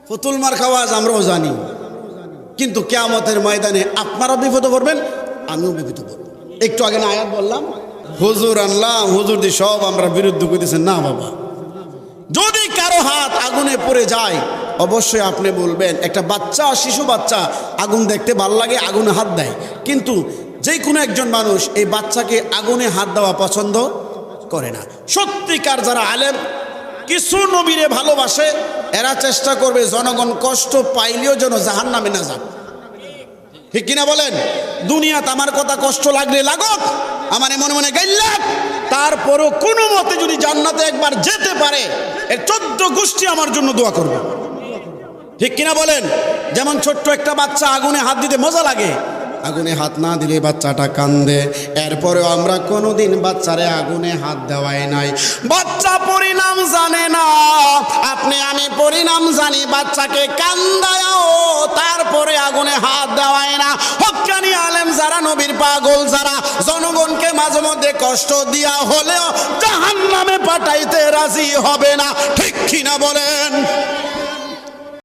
পুতুল মার খাওয়াজ আমরাও জানি, কিন্তু কিয়ামতের ময়দানে আপনারা বিপদে পড়বেন, আমিও বিপদে পড়ব। একটু আগে না আয়াত বললাম, হুজুর আনলাম, হুজুর দিয়ে সব আমরা বিরুদ্ধ করতেছেন। না বাবা, যদি কারো হাত আগুনে পড়ে যায় অবশ্যই আপনি বলবেন। একটা বাচ্চা, শিশু বাচ্চা আগুন দেখতে ভালো লাগে, আগুনে হাত দেয়, কিন্তু যে কোনো একজন মানুষ এই বাচ্চাকে আগুনে হাত দেওয়া পছন্দ করে না। সত্যিকার যারা আলেম, কিছু নবীরে ভালোবাসে, এরা চেষ্টা করবে জনগণ কষ্ট পাইলেও যেন জাহান্নামে না যান। ঠিক কিনা বলেন? দুনিয়াতে আমার কথা কষ্ট লাগলে লাগুক, আমার মনে মনে গাইলাক, তারপরও কোনো মতে যদি জান্নাতে একবার যেতে পারে এর 14 গোষ্ঠী আমার জন্য দোয়া করবে। ঠিক কিনা বলেন? যেমন ছোট্ট একটা বাচ্চা আগুনে হাত দিতে মজা লাগে, আগুনে হাত না দিলে বাচ্চাটা কান্দে, এরপরেও আমরা কোনোদিন বাচ্চারে আগুনে হাত দেওয়াই নাই। বাচ্চা পরিণাম জানে না, আপনি আমি পরিণাম জানি, বাচ্চাকে কান্দায়ও তারপরে আগুনে হাত দেওয়ায় না। হক্কানি আলেম যারা, নবীর পাগল যারা, জনগণকে মাঝে মধ্যে কষ্ট দিয়া হলেও জাহান্নামে পাঠাইতে রাজি হবে না। ঠিক কিনা বলেন?